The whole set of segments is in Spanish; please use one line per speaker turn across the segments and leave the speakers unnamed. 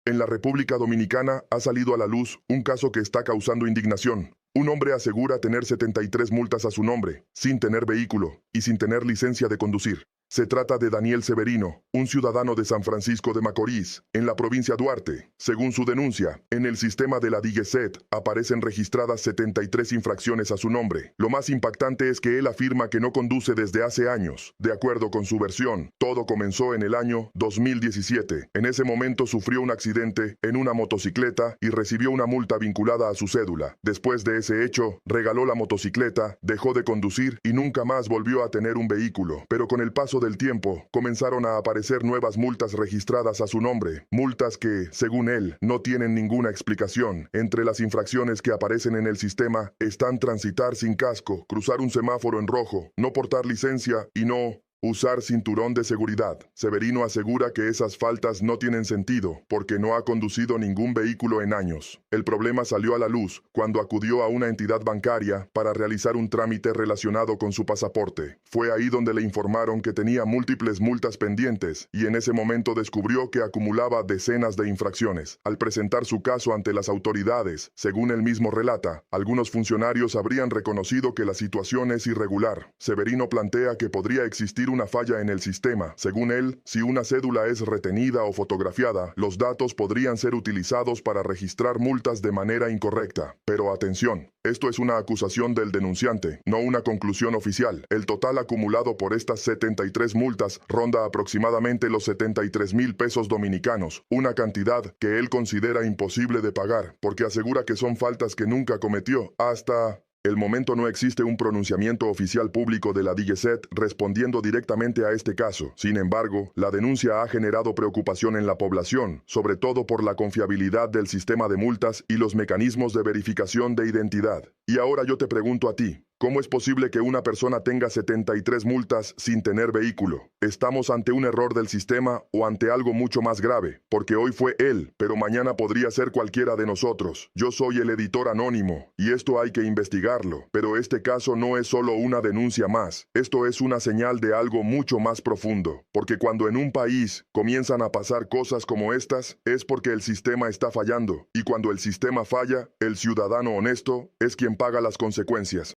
En la República Dominicana ha salido a la luz un caso que está causando indignación. Un hombre asegura tener 73 multas a su nombre, sin tener vehículo y sin tener licencia de conducir. Se trata de Daniel Severino, un ciudadano de San Francisco de Macorís, en la provincia Duarte. Según su denuncia, en el sistema de la DGCET aparecen registradas 73 infracciones a su nombre. Lo más impactante es que él afirma que no conduce desde hace años. De acuerdo con su versión, todo comenzó en el año 2017. En ese momento sufrió un accidente en una motocicleta y recibió una multa vinculada a su cédula. Después de ese hecho, regaló la motocicleta, dejó de conducir y nunca más volvió a tener un vehículo. Pero con el paso del tiempo, comenzaron a aparecer nuevas multas registradas a su nombre, multas que, según él, no tienen ninguna explicación. Entre las infracciones que aparecen en el sistema están transitar sin casco, cruzar un semáforo en rojo, no portar licencia y no usar cinturón de seguridad. Severino asegura que esas faltas no tienen sentido, porque no ha conducido ningún vehículo en años. El problema salió a la luz cuando acudió a una entidad bancaria para realizar un trámite relacionado con su pasaporte. Fue ahí donde le informaron que tenía múltiples multas pendientes, y en ese momento descubrió que acumulaba decenas de infracciones. Al presentar su caso ante las autoridades, según él mismo relata, algunos funcionarios habrían reconocido que la situación es irregular. Severino plantea que podría existir una falla en el sistema. Según él, si una cédula es retenida o fotografiada, los datos podrían ser utilizados para registrar multas de manera incorrecta. Pero atención, esto es una acusación del denunciante, no una conclusión oficial. El total acumulado por estas 73 multas ronda aproximadamente los 73,000 pesos dominicanos, una cantidad que él considera imposible de pagar, porque asegura que son faltas que nunca cometió. Hasta el momento no existe un pronunciamiento oficial público de la DGCET respondiendo directamente a este caso. Sin embargo, la denuncia ha generado preocupación en la población, sobre todo por la confiabilidad del sistema de multas y los mecanismos de verificación de identidad. Y ahora yo te pregunto a ti, ¿cómo es posible que una persona tenga 73 multas sin tener vehículo? ¿Estamos ante un error del sistema o ante algo mucho más grave? Porque hoy fue él, pero mañana podría ser cualquiera de nosotros. Yo soy el editor anónimo, y esto hay que investigarlo. Pero este caso no es solo una denuncia más. Esto es una señal de algo mucho más profundo. Porque cuando en un país comienzan a pasar cosas como estas, es porque el sistema está fallando. Y cuando el sistema falla, el ciudadano honesto es quien paga las consecuencias.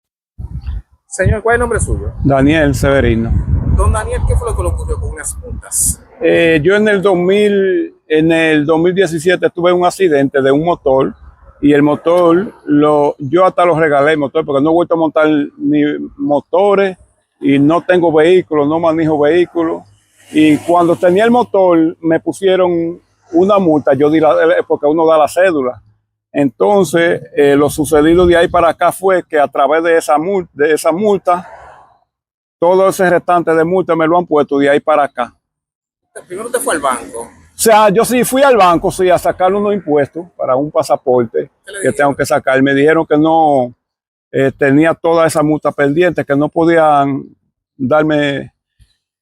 Señor, ¿cuál es el nombre suyo?
Daniel Severino.
Don Daniel, ¿qué fue lo que le ocurrió con unas multas?
Yo en el 2017 tuve un accidente de un motor y el motor, yo hasta lo regalé el motor porque no he vuelto a montar ni motores y no tengo vehículos, no manejo vehículos. Y cuando tenía el motor me pusieron una multa, yo di porque uno da la cédula. Entonces, lo sucedido de ahí para acá fue que a través de esa multa, todo ese restante de multa me lo han puesto de ahí para acá.
Primero usted fue al banco.
O sea, yo sí fui al banco, sí, a sacar unos impuestos para un pasaporte que tengo que sacar. Me dijeron que no tenía toda esa multa pendiente, que no podían darme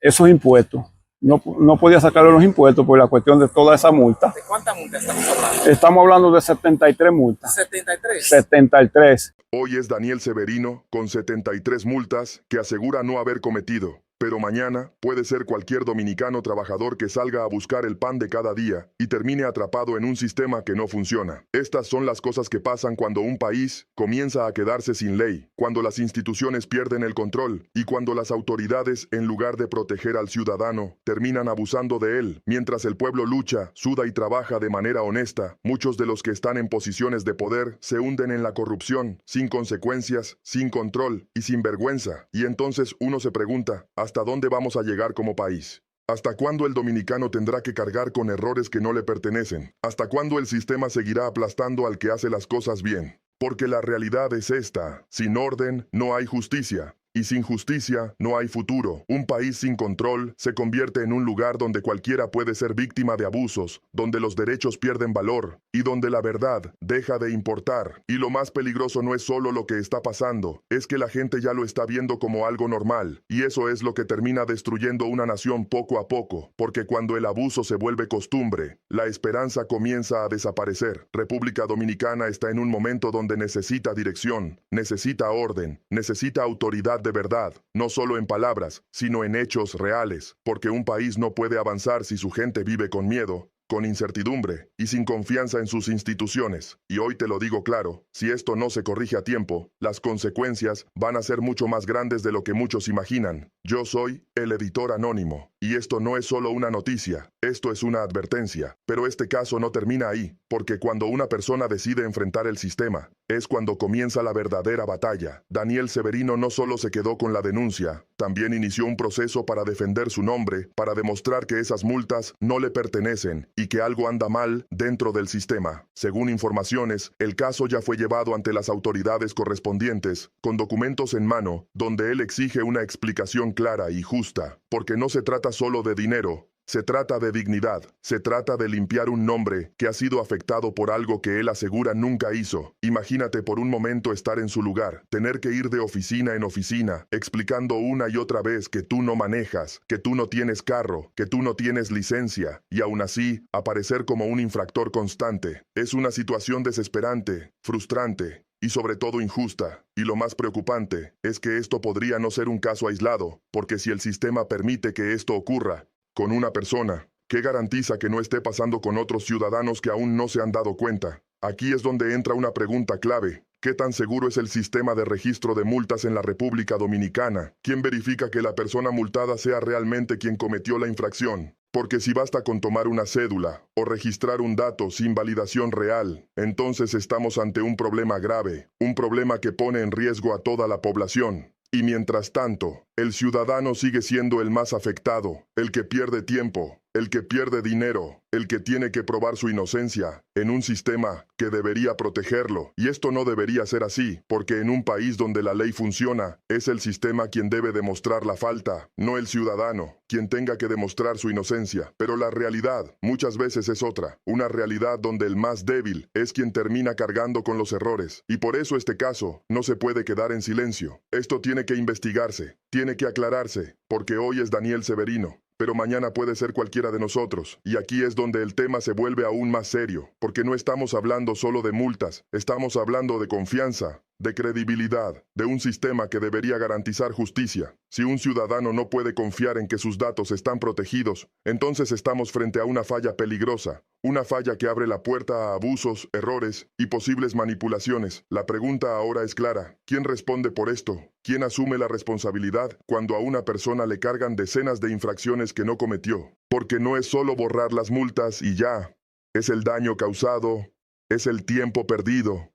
esos impuestos. No podía sacarle los impuestos por la cuestión de toda esa multa.
¿De cuántas multas estamos hablando?
Estamos hablando de 73 multas.
73.
73.
Hoy es Daniel Severino con 73 multas que asegura no haber cometido. Pero mañana puede ser cualquier dominicano trabajador que salga a buscar el pan de cada día y termine atrapado en un sistema que no funciona. Estas son las cosas que pasan cuando un país comienza a quedarse sin ley, cuando las instituciones pierden el control y cuando las autoridades, en lugar de proteger al ciudadano, terminan abusando de él. Mientras el pueblo lucha, suda y trabaja de manera honesta, muchos de los que están en posiciones de poder se hunden en la corrupción, sin consecuencias, sin control y sin vergüenza. Y entonces uno se pregunta, ¿hasta dónde vamos a llegar como país? ¿Hasta cuándo el dominicano tendrá que cargar con errores que no le pertenecen? ¿Hasta cuándo el sistema seguirá aplastando al que hace las cosas bien? Porque la realidad es esta: sin orden no hay justicia. Y sin justicia no hay futuro. Un país sin control se convierte en un lugar donde cualquiera puede ser víctima de abusos, donde los derechos pierden valor y donde la verdad deja de importar. Y lo más peligroso no es solo lo que está pasando, es que la gente ya lo está viendo como algo normal. Y eso es lo que termina destruyendo una nación poco a poco, porque cuando el abuso se vuelve costumbre, la esperanza comienza a desaparecer. República Dominicana está en un momento donde necesita dirección, necesita orden, necesita autoridad de verdad, no solo en palabras, sino en hechos reales, porque un país no puede avanzar si su gente vive con miedo, con incertidumbre y sin confianza en sus instituciones. Y hoy te lo digo claro, si esto no se corrige a tiempo, las consecuencias van a ser mucho más grandes de lo que muchos imaginan. Yo soy el editor anónimo, y esto no es solo una noticia, esto es una advertencia. Pero este caso no termina ahí, porque cuando una persona decide enfrentar el sistema, es cuando comienza la verdadera batalla. Daniel Severino no solo se quedó con la denuncia, también inició un proceso para defender su nombre, para demostrar que esas multas no le pertenecen y que algo anda mal dentro del sistema. Según informaciones, el caso ya fue llevado ante las autoridades correspondientes, con documentos en mano, donde él exige una explicación clara y justa, porque no se trata solo de dinero. Se trata de dignidad, se trata de limpiar un nombre que ha sido afectado por algo que él asegura nunca hizo. Imagínate por un momento estar en su lugar, tener que ir de oficina en oficina, explicando una y otra vez que tú no manejas, que tú no tienes carro, que tú no tienes licencia, y aún así, aparecer como un infractor constante. Es una situación desesperante, frustrante, y sobre todo injusta. Y lo más preocupante es que esto podría no ser un caso aislado, porque si el sistema permite que esto ocurra con una persona, ¿qué garantiza que no esté pasando con otros ciudadanos que aún no se han dado cuenta? Aquí es donde entra una pregunta clave. ¿Qué tan seguro es el sistema de registro de multas en la República Dominicana? ¿Quién verifica que la persona multada sea realmente quien cometió la infracción? Porque si basta con tomar una cédula o registrar un dato sin validación real, entonces estamos ante un problema grave, un problema que pone en riesgo a toda la población. Y mientras tanto, el ciudadano sigue siendo el más afectado, el que pierde tiempo, el que pierde dinero, el que tiene que probar su inocencia en un sistema que debería protegerlo. Y esto no debería ser así, porque en un país donde la ley funciona, es el sistema quien debe demostrar la falta, no el ciudadano, quien tenga que demostrar su inocencia. Pero la realidad muchas veces es otra, una realidad donde el más débil es quien termina cargando con los errores. Y por eso este caso no se puede quedar en silencio. Esto tiene que investigarse, tiene que aclararse, porque hoy es Daniel Severino, pero mañana puede ser cualquiera de nosotros. Y aquí es donde el tema se vuelve aún más serio, porque no estamos hablando solo de multas, estamos hablando de confianza, de credibilidad, de un sistema que debería garantizar justicia. Si un ciudadano no puede confiar en que sus datos están protegidos, entonces estamos frente a una falla peligrosa, una falla que abre la puerta a abusos, errores y posibles manipulaciones. La pregunta ahora es clara: ¿quién responde por esto? ¿Quién asume la responsabilidad cuando a una persona le cargan decenas de infracciones que no cometió? Porque no es solo borrar las multas y ya. Es el daño causado, es el tiempo perdido,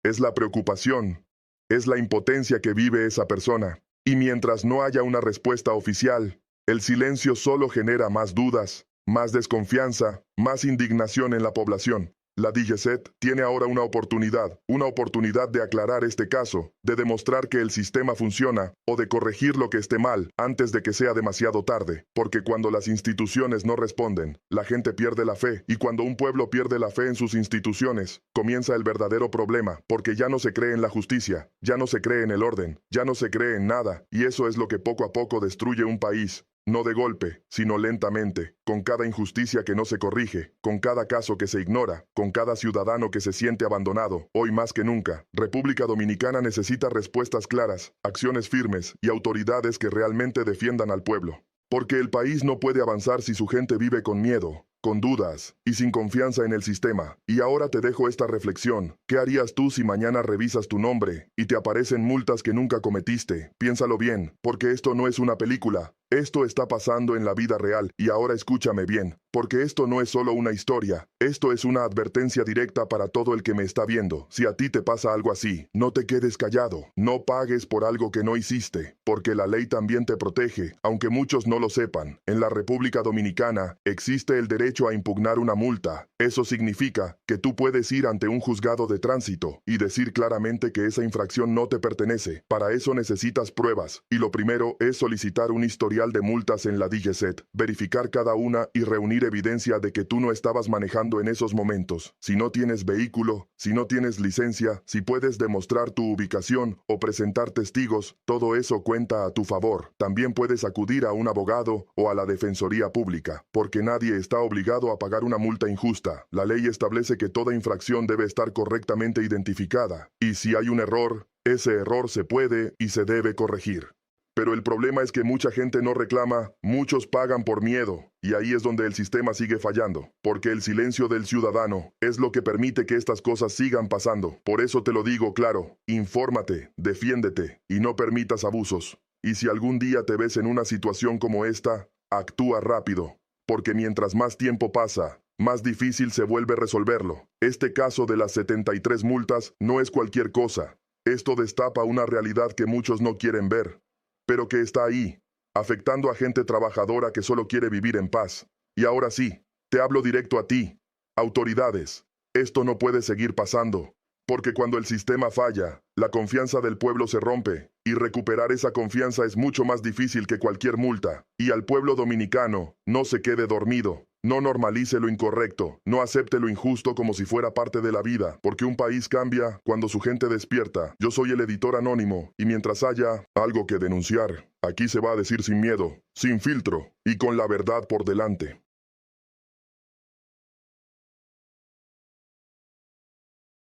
es la preocupación, es la impotencia que vive esa persona. Y mientras no haya una respuesta oficial, el silencio solo genera más dudas, más desconfianza, más indignación en la población. La DGCET tiene ahora una oportunidad de aclarar este caso, de demostrar que el sistema funciona o de corregir lo que esté mal antes de que sea demasiado tarde, porque cuando las instituciones no responden, la gente pierde la fe, y cuando un pueblo pierde la fe en sus instituciones, comienza el verdadero problema, porque ya no se cree en la justicia, ya no se cree en el orden, ya no se cree en nada, y eso es lo que poco a poco destruye un país. No de golpe, sino lentamente, con cada injusticia que no se corrige, con cada caso que se ignora, con cada ciudadano que se siente abandonado. Hoy más que nunca, República Dominicana necesita respuestas claras, acciones firmes y autoridades que realmente defiendan al pueblo. Porque el país no puede avanzar si su gente vive con miedo, con dudas y sin confianza en el sistema. Y ahora te dejo esta reflexión. ¿Qué harías tú si mañana revisas tu nombre y te aparecen multas que nunca cometiste? Piénsalo bien, porque esto no es una película. Esto está pasando en la vida real, y ahora escúchame bien, porque esto no es solo una historia, esto es una advertencia directa para todo el que me está viendo. Si a ti te pasa algo así, no te quedes callado, no pagues por algo que no hiciste, porque la ley también te protege, aunque muchos no lo sepan. En la República Dominicana existe el derecho a impugnar una multa. Eso significa que tú puedes ir ante un juzgado de tránsito y decir claramente que esa infracción no te pertenece. Para eso necesitas pruebas, y lo primero es solicitar un historial de multas en la DGCET, verificar cada una y reunir evidencia de que tú no estabas manejando en esos momentos. Si no tienes vehículo, si no tienes licencia, si puedes demostrar tu ubicación o presentar testigos, todo eso cuenta a tu favor. También puedes acudir a un abogado o a la Defensoría Pública, porque nadie está obligado a pagar una multa injusta. La ley establece que toda infracción debe estar correctamente identificada, y si hay un error, ese error se puede y se debe corregir. Pero el problema es que mucha gente no reclama, muchos pagan por miedo, Y ahí es donde el sistema sigue fallando, porque el silencio del ciudadano es lo que permite que estas cosas sigan pasando. Por eso te lo digo claro, infórmate, defiéndete y no permitas abusos. Y si algún día te ves en una situación como esta, actúa rápido, porque mientras más tiempo pasa, más difícil se vuelve resolverlo. Este caso de las 73 multas no es cualquier cosa. Esto destapa una realidad que muchos no quieren ver, pero que está ahí, afectando a gente trabajadora que solo quiere vivir en paz. Y ahora sí, te hablo directo a ti. Autoridades, esto no puede seguir pasando, porque cuando el sistema falla, la confianza del pueblo se rompe, y recuperar esa confianza es mucho más difícil que cualquier multa. Y al pueblo dominicano, no se quede dormido. No normalice lo incorrecto, no acepte lo injusto como si fuera parte de la vida, porque un país cambia cuando su gente despierta. Yo soy el editor anónimo, y mientras haya algo que denunciar, aquí se va a decir sin miedo, sin filtro, y con la verdad por delante.